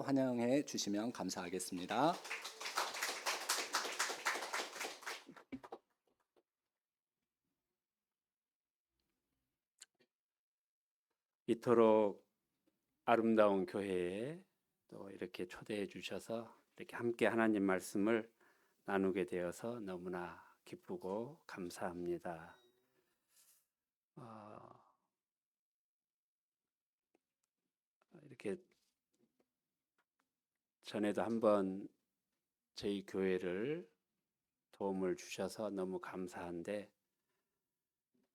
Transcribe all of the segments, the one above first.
환영해 주시면 감사하겠습니다. 이토록 아름다운 교회에 또 이렇게 초대해 주셔서 이렇게 함께 하나님 말씀을 나누게 되어서 너무나 기쁘고 감사합니다. 이렇게 전에도 한번 저희 교회를 도움을 주셔서 너무 감사한데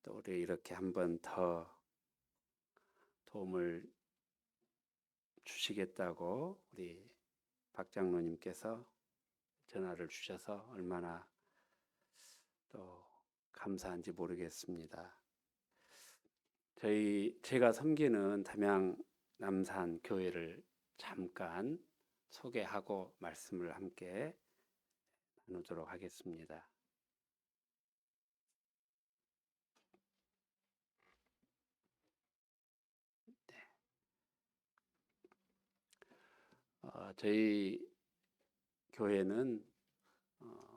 또 우리 이렇게 한번 더 도움을 주시겠다고 우리 박 장로님께서 전화를 주셔서 얼마나 또 감사한지 모르겠습니다. 제가 섬기는 담양 남산 교회를 잠깐 소개하고 말씀을 함께 나누도록 하겠습니다. 저희 교회는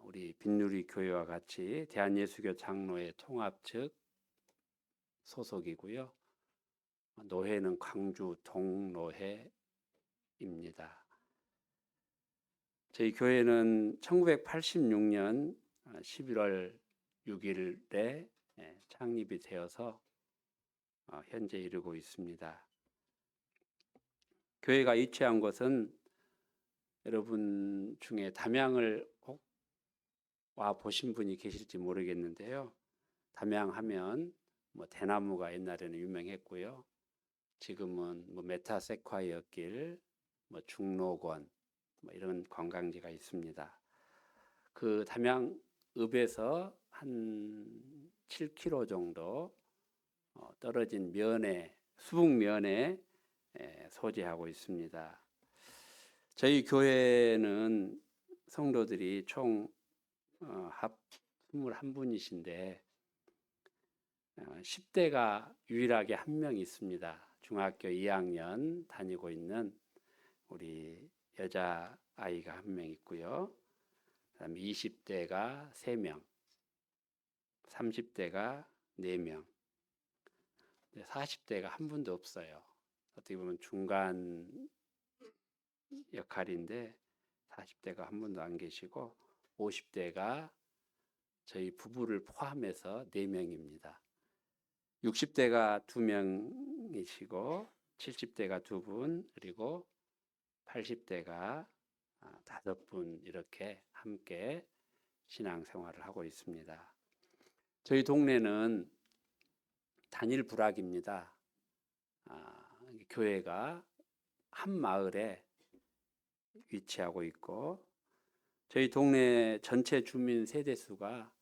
우리 빈누리 교회와 같이 대한예수교 장로회 통합 측 소속이고요. 노회는 광주 동노회입니다. 저희 교회는 1986년 11월 6일에 창립이 되어서 현재 이르고 있습니다. 교회가 위치한 곳은 여러분 중에 담양을 혹 와 보신 분이 계실지 모르겠는데요. 담양하면 대나무가 옛날에는 유명했고요. 지금은 메타세콰이어 길, 중록원 이런 관광지가 있습니다. 그 담양읍에서 한 7km 정도 떨어진 수북면에 소재하고 있습니다. 저희 교회는 성도들이 총 합 21분이신데 10대가 유일하게 한 명 있습니다. 중학교 2학년 다니고 있는 우리 여자 아이가 한 명 있고요. 그다음에 20대가 3명, 30대가 4명, 40대가 한 분도 없어요. 어떻게 보면 중간 역할인데 40대가 한 분도 안 계시고 50대가 저희 부부를 포함해서 4명입니다. 60대가 2명이시고 70대가 2분, 그리고 80대가 5분 이렇게 함께 신앙생활을 하고 있습니다. 저희 동네는 단일 부락입니다. 교회가 한 마을에 위치하고 있고 저희 동네 전체 주민 세대수가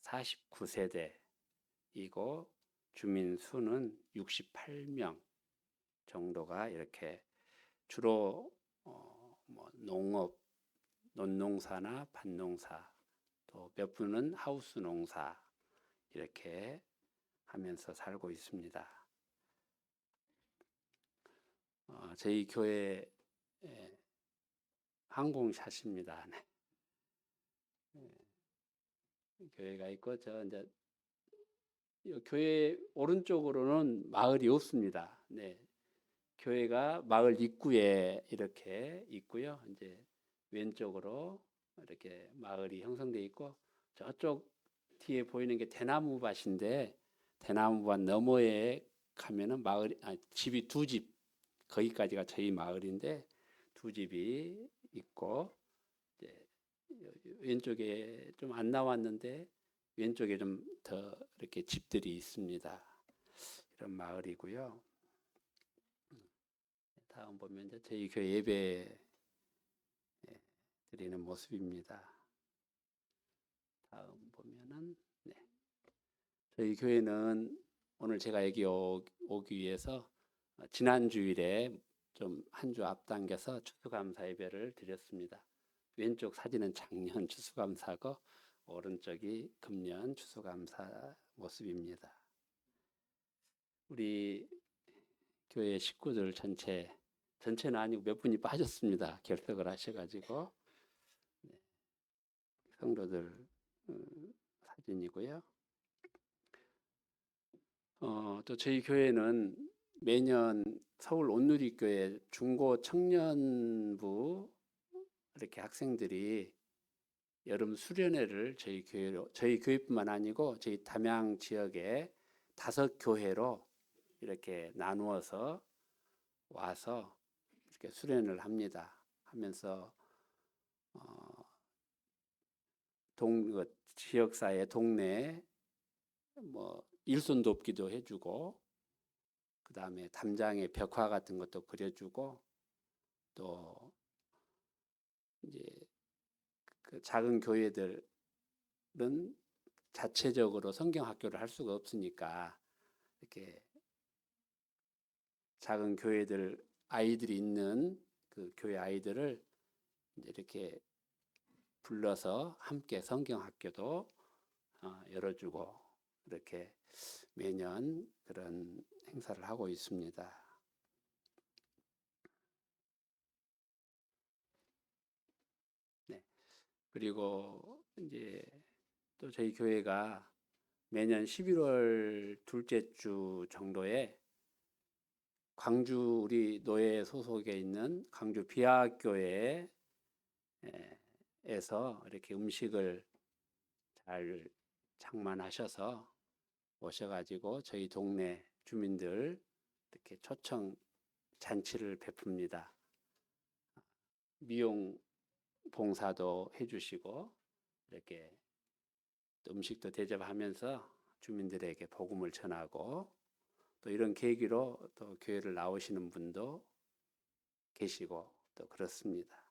49세대이고 주민 수는 68명 정도가 이렇게 주로 농업, 논농사나 밭농사, 또 몇 분은 하우스 농사 이렇게 하면서 살고 있습니다. 저희 교회 항공샷입니다. 교회가 있고 저 이제 교회 오른쪽으로는 마을이 없습니다. 네. 교회가 마을 입구에 이렇게 있고요. 이제 왼쪽으로 이렇게 마을이 형성되어 있고 저쪽 뒤에 보이는 게 대나무 밭인데 대나무 밭 너머에 가면은 집이 2집, 거기까지가 저희 마을인데 2집이 있고 이제 왼쪽에 좀 안 나왔는데 왼쪽에 좀 더 이렇게 집들이 있습니다. 이런 마을이고요. 다음 보면 이제 저희 교회 예배 드리는 모습입니다. 다음 보면은 저희 교회는 오늘 제가 여기 오기 위해서 지난 주일에 좀 한 주 앞당겨서 추수감사 예배를 드렸습니다. 왼쪽 사진은 작년 추수감사고 오른쪽이 금년 추수감사 모습입니다. 우리 교회 식구들 전체 전체는 아니고 몇 분이 빠졌습니다. 결석을 하셔가지고. 네, 성도들 사진이고요. 또 저희 교회는 매년 서울 온누리교회 중고 청년부 이렇게 학생들이 여름 수련회를 저희 교회뿐만 아니고 저희 담양 지역에 5교회로 이렇게 나누어서 와서 이렇게 수련을 합니다. 하면서 지역사회 동네 뭐 일손 돕기도 해주고, 그 다음에 담장에 벽화 같은 것도 그려주고, 또 이제 그 작은 교회들은 자체적으로 성경 학교를 할 수가 없으니까 이렇게 작은 교회들 아이들이 있는 그 교회 아이들을 이제 이렇게 불러서 함께 성경 학교도 열어주고, 이렇게 매년 그런 행사를 하고 있습니다. 네. 그리고 이제 또 저희 교회가 매년 11월 둘째 주 정도에 광주 우리 노예 소속에 있는 광주 비아교회에서 이렇게 음식을 잘 장만하셔서 오셔가지고 저희 동네 주민들 이렇게 초청 잔치를 베풉니다. 미용 봉사도 해주시고 이렇게 음식도 대접하면서 주민들에게 복음을 전하고, 또 이런 계기로 또 교회를 나오시는 분도 계시고 또 그렇습니다.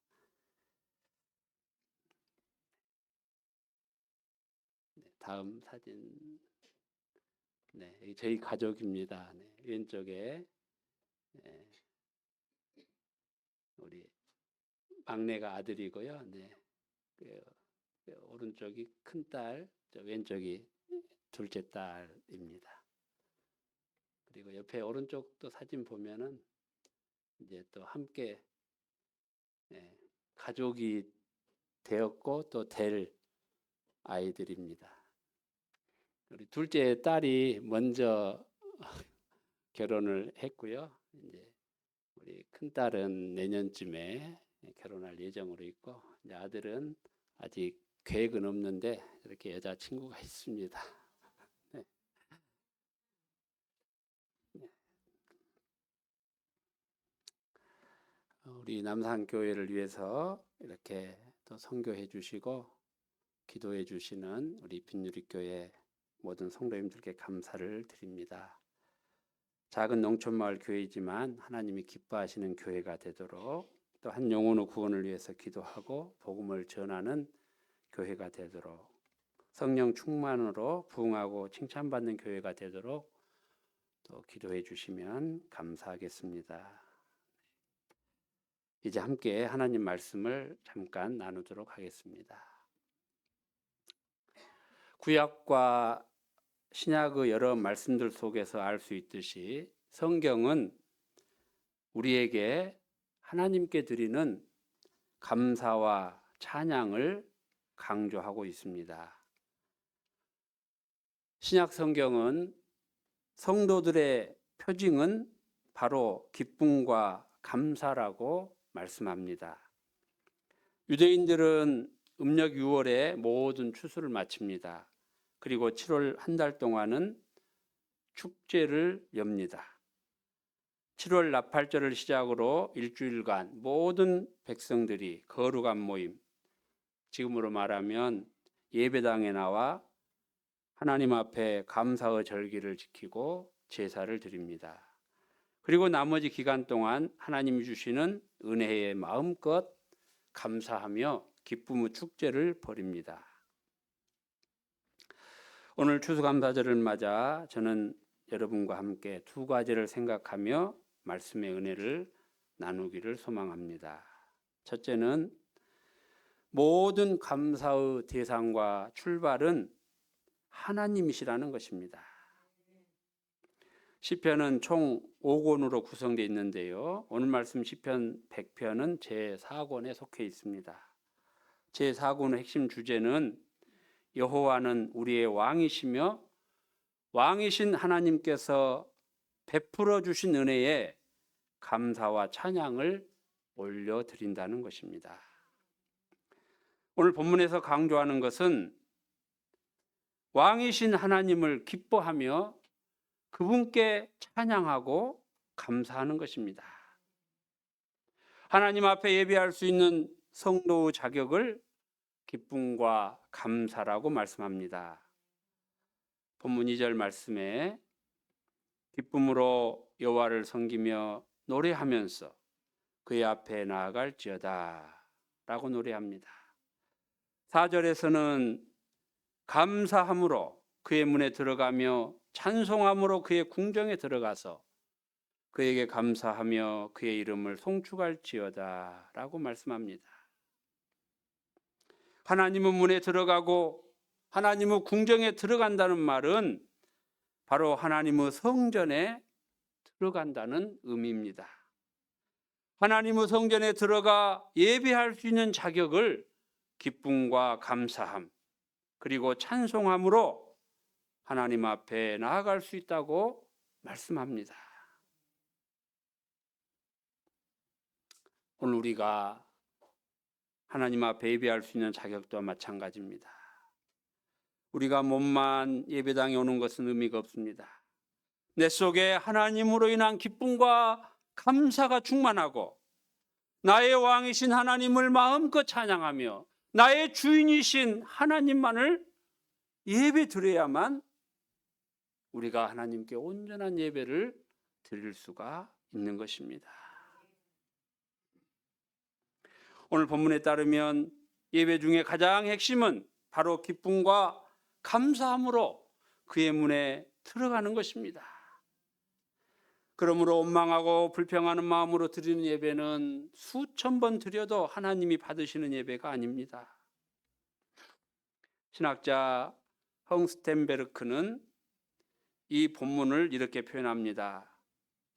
네, 다음 사진. 네, 저희 가족입니다. 네, 왼쪽에 우리 막내가 아들이고요. 네, 오른쪽이 큰 딸, 왼쪽이 둘째 딸입니다. 그리고 옆에 오른쪽 또 사진 보면은 이제 또 함께 가족이 되었고 또 될 아이들입니다. 우리 둘째 딸이 먼저 결혼을 했고요. 이제 우리 큰 딸은 내년쯤에 결혼할 예정으로 있고, 이제 아들은 아직 계획은 없는데 이렇게 여자친구가 있습니다. 네. 우리 남산교회를 위해서 이렇게 또 선교해 주시고 기도해 주시는 우리 빈누리교회 모든 성도님들께 감사를 드립니다. 작은 농촌마을 교회이지만 하나님이 기뻐하시는 교회가 되도록, 또 한 영혼의 구원을 위해서 기도하고 복음을 전하는 교회가 되도록, 성령 충만으로 부흥하고 칭찬받는 교회가 되도록 또 기도해 주시면 감사하겠습니다. 이제 함께 하나님 말씀을 잠깐 나누도록 하겠습니다. 구약과 신약의 여러 말씀들 속에서 알 수 있듯이 성경은 우리에게 하나님께 드리는 감사와 찬양을 강조하고 있습니다. 신약 성경은 성도들의 표징은 바로 기쁨과 감사라고 말씀합니다. 유대인들은 음력 6월에 모든 추수를 마칩니다. 그리고 7월 한 달 동안은 축제를 엽니다. 7월 나팔절을 시작으로 일주일간 모든 백성들이 거룩한 모임, 지금으로 말하면 예배당에 나와 하나님 앞에 감사의 절기를 지키고 제사를 드립니다. 그리고 나머지 기간 동안 하나님이 주시는 은혜에 마음껏 감사하며 기쁨의 축제를 벌입니다. 오늘 추수감사절을 맞아 저는 여러분과 함께 두 가지를 생각하며 말씀의 은혜를 나누기를 소망합니다. 첫째는 모든 감사의 대상과 출발은 하나님이시라는 것입니다. 시편은 총 5권으로 구성되어 있는데요. 오늘 말씀 시편 100편은 제4권에 속해 있습니다. 제4권의 핵심 주제는 여호와는 우리의 왕이시며 왕이신 하나님께서 베풀어 주신 은혜에 감사와 찬양을 올려드린다는 것입니다. 오늘 본문에서 강조하는 것은 왕이신 하나님을 기뻐하며 그분께 찬양하고 감사하는 것입니다. 하나님 앞에 예배할 수 있는 성도의 자격을 기쁨과 감사라고 말씀합니다. 본문 2절 말씀에 기쁨으로 여호와를 섬기며 노래하면서 그의 앞에 나아갈지어다 라고 노래합니다. 4절에서는 감사함으로 그의 문에 들어가며 찬송함으로 그의 궁정에 들어가서 그에게 감사하며 그의 이름을 송축할지어다 라고 말씀합니다. 하나님의 문에 들어가고 하나님의 궁정에 들어간다는 말은 바로 하나님의 성전에 들어간다는 의미입니다. 하나님의 성전에 들어가 예배할 수 있는 자격을 기쁨과 감사함 그리고 찬송함으로 하나님 앞에 나아갈 수 있다고 말씀합니다. 오늘 우리가 하나님 앞에 예배할 수 있는 자격도 마찬가지입니다. 우리가 몸만 예배당에 오는 것은 의미가 없습니다. 내 속에 하나님으로 인한 기쁨과 감사가 충만하고 나의 왕이신 하나님을 마음껏 찬양하며 나의 주인이신 하나님만을 예배 드려야만 우리가 하나님께 온전한 예배를 드릴 수가 있는 것입니다. 오늘 본문에 따르면 예배 중에 가장 핵심은 바로 기쁨과 감사함으로 그의 문에 들어가는 것입니다. 그러므로 원망하고 불평하는 마음으로 드리는 예배는 수천 번 드려도 하나님이 받으시는 예배가 아닙니다. 신학자 헝스텐베르크는 이 본문을 이렇게 표현합니다.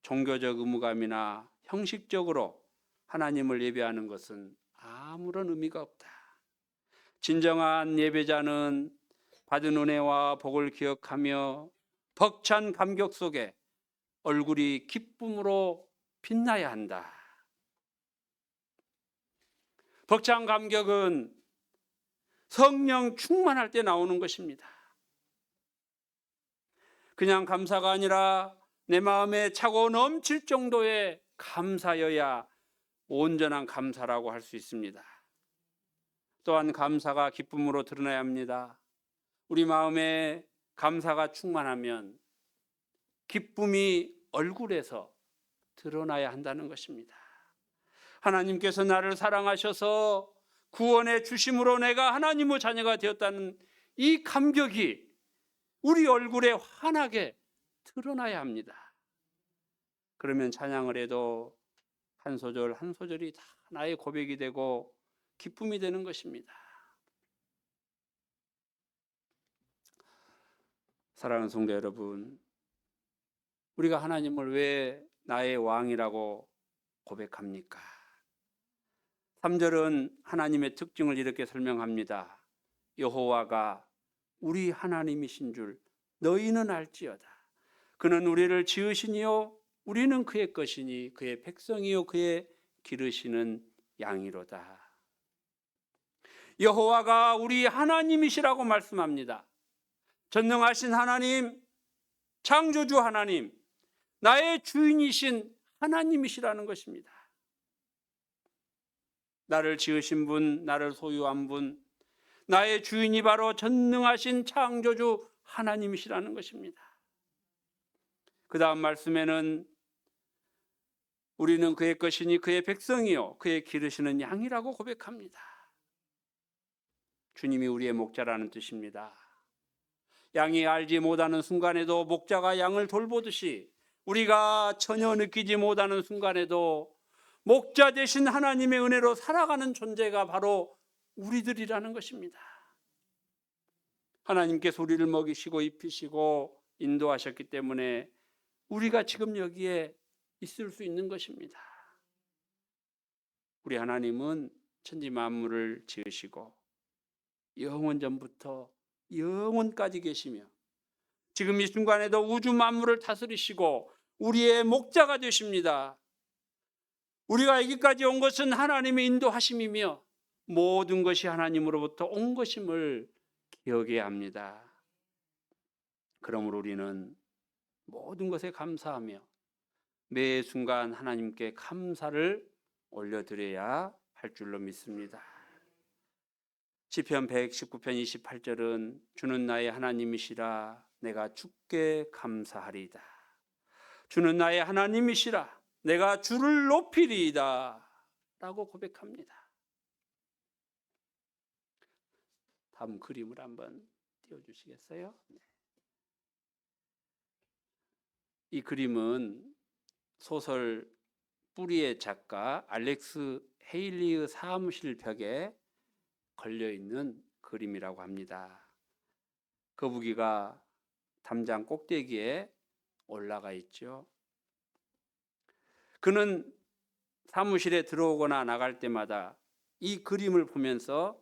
종교적 의무감이나 형식적으로 하나님을 예배하는 것은 아무런 의미가 없다. 진정한 예배자는 받은 은혜와 복을 기억하며 벅찬 감격 속에 얼굴이 기쁨으로 빛나야 한다. 벅찬 감격은 성령 충만할 때 나오는 것입니다. 그냥 감사가 아니라 내 마음에 차고 넘칠 정도의 감사여야 온전한 감사라고 할 수 있습니다. 또한 감사가 기쁨으로 드러나야 합니다. 우리 마음에 감사가 충만하면 기쁨이 얼굴에서 드러나야 한다는 것입니다. 하나님께서 나를 사랑하셔서 구원의 주심으로 내가 하나님의 자녀가 되었다는 이 감격이 우리 얼굴에 환하게 드러나야 합니다. 그러면 찬양을 해도 한 소절 한 소절이 다 나의 고백이 되고 기쁨이 되는 것입니다. 사랑하는 성도 여러분, 우리가 하나님을 왜 나의 왕이라고 고백합니까? 3절은 하나님의 특징을 이렇게 설명합니다. 여호와가 우리 하나님이신 줄 너희는 알지어다. 그는 우리를 지으시니요 우리는 그의 것이니 그의 백성이요 그의 기르시는 양이로다. 여호와가 우리 하나님이시라고 말씀합니다. 전능하신 하나님, 창조주 하나님, 나의 주인이신 하나님이시라는 것입니다. 나를 지으신 분, 나를 소유한 분, 나의 주인이 바로 전능하신 창조주 하나님이시라는 것입니다. 그 다음 말씀에는 우리는 그의 것이니 그의 백성이요 그의 기르시는 양이라고 고백합니다. 주님이 우리의 목자라는 뜻입니다. 양이 알지 못하는 순간에도 목자가 양을 돌보듯이 우리가 전혀 느끼지 못하는 순간에도 목자 되신 하나님의 은혜로 살아가는 존재가 바로 우리들이라는 것입니다. 하나님께서 우리를 먹이시고 입히시고 인도하셨기 때문에 우리가 지금 여기에 있을 수 있는 것입니다. 우리 하나님은 천지 만물을 지으시고 영원 전부터 영원까지 계시며 지금 이 순간에도 우주 만물을 다스리시고 우리의 목자가 되십니다. 우리가 여기까지 온 것은 하나님의 인도하심이며 모든 것이 하나님으로부터 온 것임을 기억해야 합니다. 그러므로 우리는 모든 것에 감사하며 매 순간 하나님께 감사를 올려드려야 할 줄로 믿습니다. 시편 119편 28절은 주는 나의 하나님이시라 내가 주께 감사하리이다. 주는 나의 하나님이시라 내가 주를 높이리이다 라고 고백합니다. 다음 그림을 한번 띄워주시겠어요? 이 그림은 소설 뿌리의 작가 알렉스 헤일리의 사무실 벽에 걸려있는 그림이라고 합니다. 거북이가 담장 꼭대기에 올라가 있죠. 그는 사무실에 들어오거나 나갈 때마다 이 그림을 보면서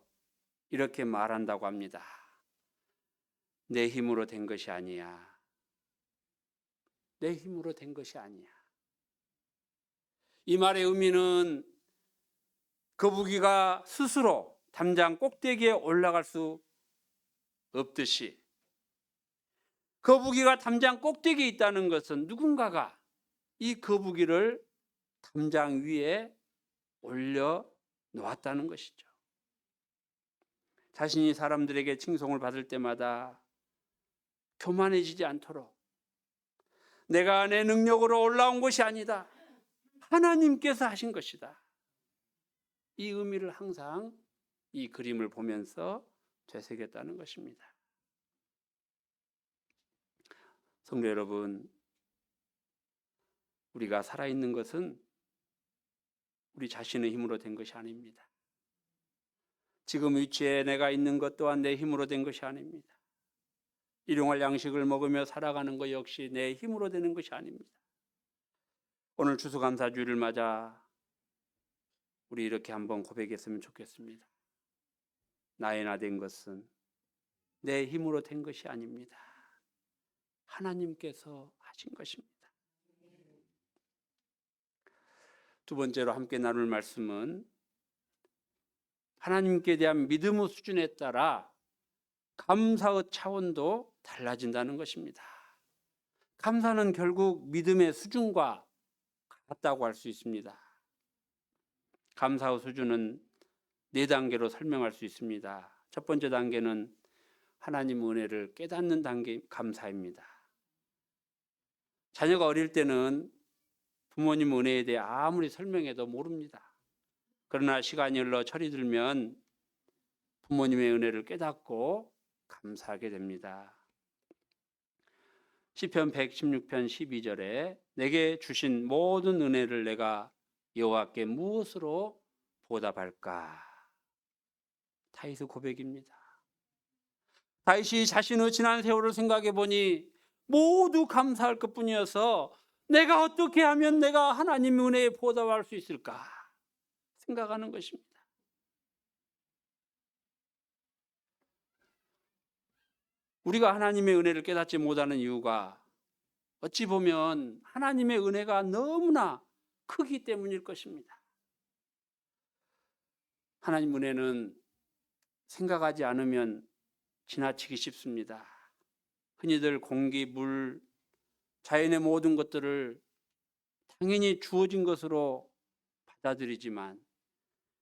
이렇게 말한다고 합니다. 내 힘으로 된 것이 아니야. 내 힘으로 된 것이 아니야. 이 말의 의미는 거북이가 스스로 담장 꼭대기에 올라갈 수 없듯이 거북이가 담장 꼭대기에 있다는 것은 누군가가 이 거북이를 담장 위에 올려 놓았다는 것이죠. 자신이 사람들에게 칭송을 받을 때마다 교만해지지 않도록 내가 내 능력으로 올라온 것이 아니다. 하나님께서 하신 것이다. 이 의미를 항상 이 그림을 보면서 되새겼다는 것입니다. 성도 여러분, 우리가 살아있는 것은 우리 자신의 힘으로 된 것이 아닙니다. 지금 위치에 내가 있는 것 또한 내 힘으로 된 것이 아닙니다. 일용할 양식을 먹으며 살아가는 것 역시 내 힘으로 되는 것이 아닙니다. 오늘 추수감사주일을 맞아 우리 이렇게 한번 고백했으면 좋겠습니다. 나의 나 된 것은 내 힘으로 된 것이 아닙니다. 하나님께서 하신 것입니다. 두 번째로 함께 나눌 말씀은 하나님께 대한 믿음의 수준에 따라 감사의 차원도 달라진다는 것입니다. 감사는 결국 믿음의 수준과 같다고 할 수 있습니다. 감사의 수준은 4단계로 설명할 수 있습니다. 첫 번째 단계는 하나님 은혜를 깨닫는 단계 감사입니다. 자녀가 어릴 때는 부모님 은혜에 대해 아무리 설명해도 모릅니다. 그러나 시간이 흘러 철이 들면 부모님의 은혜를 깨닫고 감사하게 됩니다. 시편 116편 12절에 내게 주신 모든 은혜를 내가 여호와께 무엇으로 보답할까? 다윗의 고백입니다. 다윗이 자신의 지난 세월을 생각해 보니 모두 감사할 것뿐이어서 내가 어떻게 하면 내가 하나님의 은혜에 보답할 수 있을까 생각하는 것입니다. 우리가 하나님의 은혜를 깨닫지 못하는 이유가 어찌 보면 하나님의 은혜가 너무나 크기 때문일 것입니다. 하나님 은혜는 생각하지 않으면 지나치기 쉽습니다. 흔히들 공기, 물, 자연의 모든 것들을 당연히 주어진 것으로 받아들이지만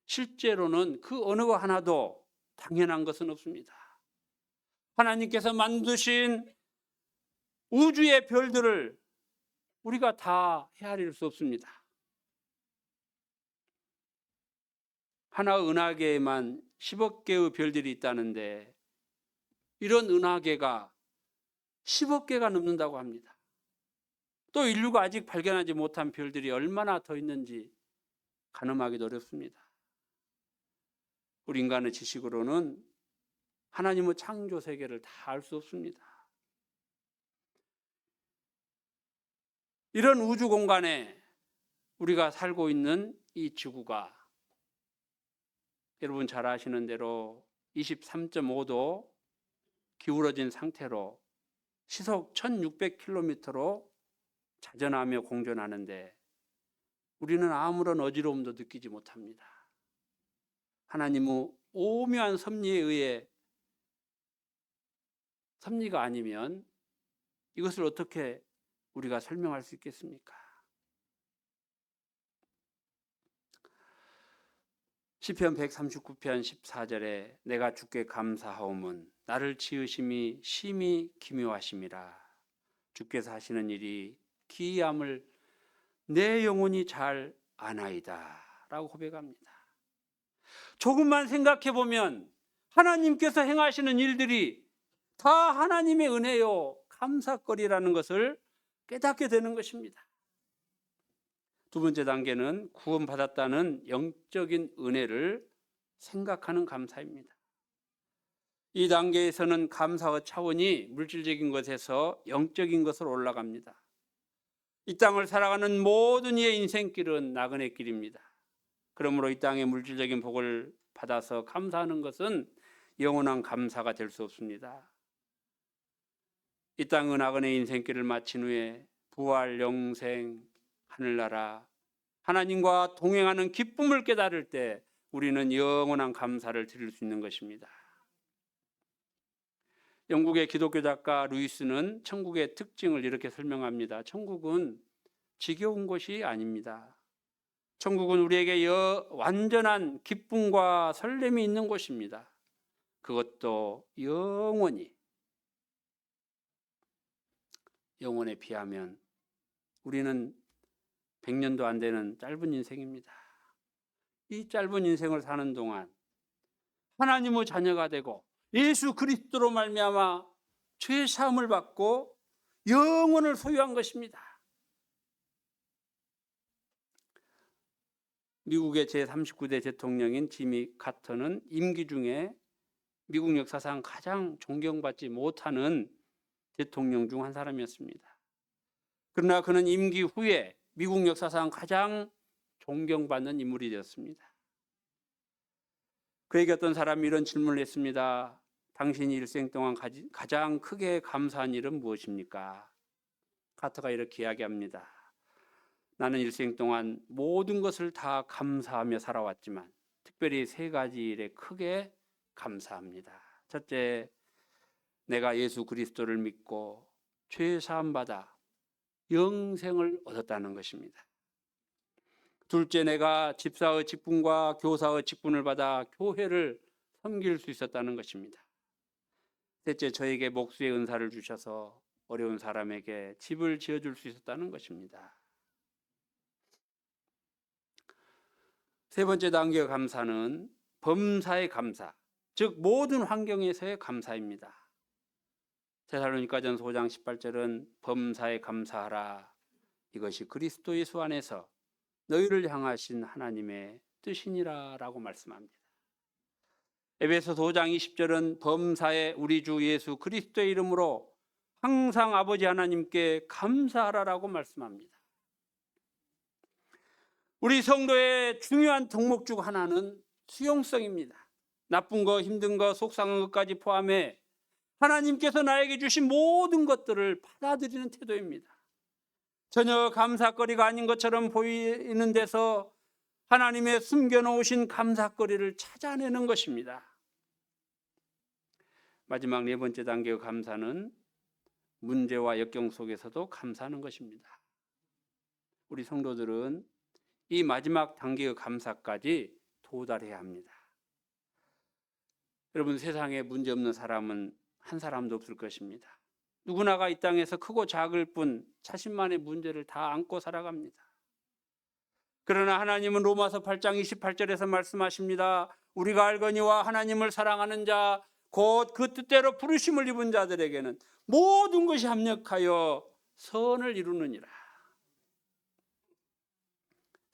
실제로는 그 어느 것 하나도 당연한 것은 없습니다. 하나님께서 만드신 우주의 별들을 우리가 다 헤아릴 수 없습니다. 하나의 은하계에만 10억 개의 별들이 있다는데 이런 은하계가 10억 개가 넘는다고 합니다. 또 인류가 아직 발견하지 못한 별들이 얼마나 더 있는지 가늠하기도 어렵습니다. 우리 인간의 지식으로는 하나님의 창조 세계를 다 알 수 없습니다. 이런 우주 공간에 우리가 살고 있는 이 지구가 여러분 잘 아시는 대로 23.5도 기울어진 상태로 시속 1600km로 자전하며 공전하는데 우리는 아무런 어지러움도 느끼지 못합니다. 하나님의 오묘한 섭리에 의해 섭리가 아니면 이것을 어떻게 우리가 설명할 수 있겠습니까? 시편 139편 14절에 내가 주께 감사하오면 나를 지으심이 심히 기묘하심이라. 주께서 하시는 일이 기이함을 내 영혼이 잘 아나이다 라고 고백합니다. 조금만 생각해 보면 하나님께서 행하시는 일들이 다 하나님의 은혜요 감사거리라는 것을 깨닫게 되는 것입니다. 두 번째 단계는 구원받았다는 영적인 은혜를 생각하는 감사입니다. 이 단계에서는 감사의 차원이 물질적인 것에서 영적인 것으로 올라갑니다. 이 땅을 살아가는 모든 이의 인생길은 나그네 길입니다. 그러므로 이 땅의 물질적인 복을 받아서 감사하는 것은 영원한 감사가 될 수 없습니다. 이 땅의 나그네 인생길을 마친 후에 부활, 영생, 하늘나라, 하나님과 동행하는 기쁨을 깨달을 때 우리는 영원한 감사를 드릴 수 있는 것입니다. 영국의 기독교 작가 루이스는 천국의 특징을 이렇게 설명합니다. 천국은 지겨운 곳이 아닙니다. 천국은 우리에게 완전한 기쁨과 설렘이 있는 곳입니다. 그것도 영원히. 영원에 비하면 우리는 100년도 안 되는 짧은 인생입니다. 이 짧은 인생을 사는 동안 하나님의 자녀가 되고 예수 그리스도로 말미암아 죄 사함을 받고 영혼을 소유한 것입니다. 미국의 제39대 대통령인 지미 카터는 임기 중에 미국 역사상 가장 존경받지 못하는 대통령 중 한 사람이었습니다. 그러나 그는 임기 후에 미국 역사상 가장 존경받는 인물이 되었습니다. 그에게 어떤 사람이 이런 질문을 했습니다. 당신이 일생 동안 가장 크게 감사한 일은 무엇입니까? 카터가 이렇게 이야기합니다. 나는 일생 동안 모든 것을 다 감사하며 살아왔지만 특별히 세 가지 일에 크게 감사합니다. 첫째, 내가 예수 그리스도를 믿고 죄 사함 받아 영생을 얻었다는 것입니다. 둘째, 내가 집사의 직분과 교사의 직분을 받아 교회를 섬길 수 있었다는 것입니다. 셋째, 저에게 목수의 은사를 주셔서 어려운 사람에게 집을 지어줄 수 있었다는 것입니다. 세 번째 단계의 감사는 범사의 감사, 즉 모든 환경에서의 감사입니다. 데살로니가전서 5장 18절은 범사에 감사하라. 이것이 그리스도 예수 안에서 너희를 향하신 하나님의 뜻이니라 라고 말씀합니다. 에베소서 5장 20절은 범사에 우리 주 예수 그리스도의 이름으로 항상 아버지 하나님께 감사하라라고 말씀합니다. 우리 성도의 중요한 덕목 중 하나는 수용성입니다. 나쁜 거, 힘든 거, 속상한 것까지 포함해 하나님께서 나에게 주신 모든 것들을 받아들이는 태도입니다. 전혀 감사거리가 아닌 것처럼 보이는 데서 하나님의 숨겨놓으신 감사거리를 찾아내는 것입니다. 마지막 네 번째 단계의 감사는 문제와 역경 속에서도 감사하는 것입니다. 우리 성도들은 이 마지막 단계의 감사까지 도달해야 합니다. 여러분, 세상에 문제 없는 사람은 한 사람도 없을 것입니다. 누구나가 이 땅에서 크고 작을 뿐 자신만의 문제를 다 안고 살아갑니다. 그러나 하나님은 로마서 8장 28절에서 말씀하십니다. 우리가 알거니와 하나님을 사랑하는 자 곧 그 뜻대로 부르심을 입은 자들에게는 모든 것이 합력하여 선을 이루느니라.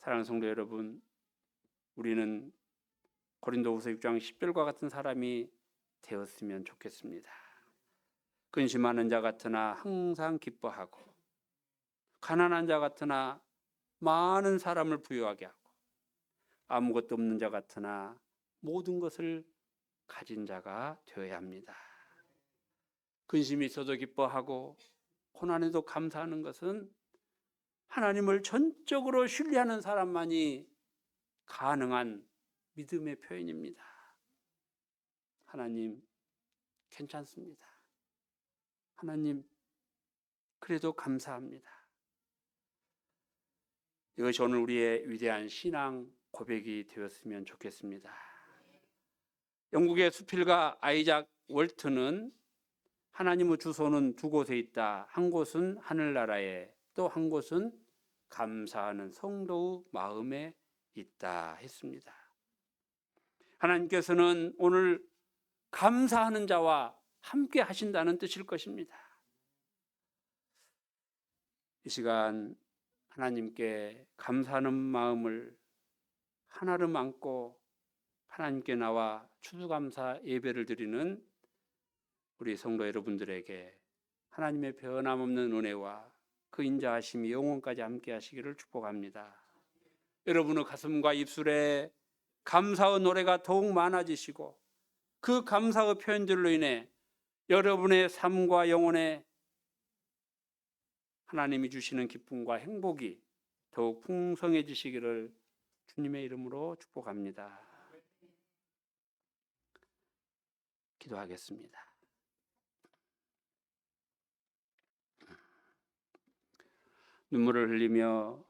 사랑하는 성도 여러분, 우리는 고린도후서 6장 10절과 같은 사람이 되었으면 좋겠습니다. 근심하는 자 같으나 항상 기뻐하고 가난한 자 같으나 많은 사람을 부유하게 하고, 아무것도 없는 자 같으나 모든 것을 가진 자가 되어야 합니다. 근심이 있어도 기뻐하고 고난에도 감사하는 것은 하나님을 전적으로 신뢰하는 사람만이 가능한 믿음의 표현입니다. 하나님, 괜찮습니다. 하나님, 그래도 감사합니다. 이것이 오늘 우리의 위대한 신앙 고백이 되었으면 좋겠습니다. 영국의 수필가 아이작 월트는 하나님의 주소는 두 곳에 있다. 한 곳은 하늘나라에, 또 한 곳은 감사하는 성도의 마음에 있다 했습니다. 하나님께서는 오늘 감사하는 자와 함께 하신다는 뜻일 것입니다. 이 시간 하나님께 감사하는 마음을 하나로 안고 하나님께 나와 추수감사 예배를 드리는 우리 성도 여러분들에게 하나님의 변함없는 은혜와 그 인자하심이 영원까지 함께 하시기를 축복합니다. 여러분의 가슴과 입술에 감사의 노래가 더욱 많아지시고 그 감사의 표현들로 인해 여러분의 삶과 영혼에 하나님이 주시는 기쁨과 행복이 더욱 풍성해지시기를 주님의 이름으로 축복합니다. 기도하겠습니다. 눈물을 흘리며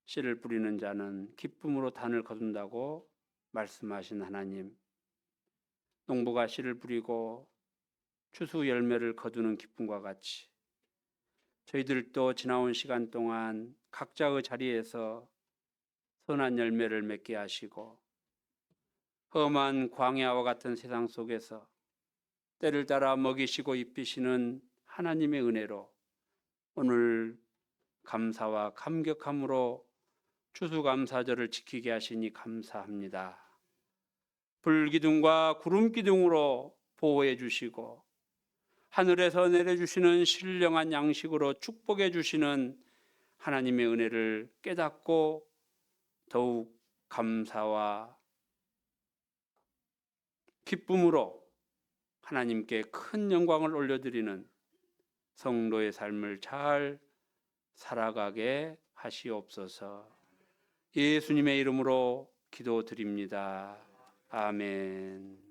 씨를 뿌리는 자는 기쁨으로 단을 거둔다고 말씀하신 하나님, 농부가 씨를 뿌리고 추수 열매를 거두는 기쁨과 같이 저희들도 지나온 시간 동안 각자의 자리에서 선한 열매를 맺게 하시고 험한 광야와 같은 세상 속에서 때를 따라 먹이시고 입히시는 하나님의 은혜로 오늘 감사와 감격함으로 추수감사절을 지키게 하시니 감사합니다. 불기둥과 구름기둥으로 보호해 주시고 하늘에서 내려주시는 신령한 양식으로 축복해 주시는 하나님의 은혜를 깨닫고 더욱 감사와 기쁨으로 하나님께 큰 영광을 올려드리는 성도의 삶을 잘 살아가게 하시옵소서. 예수님의 이름으로 기도드립니다. 아멘.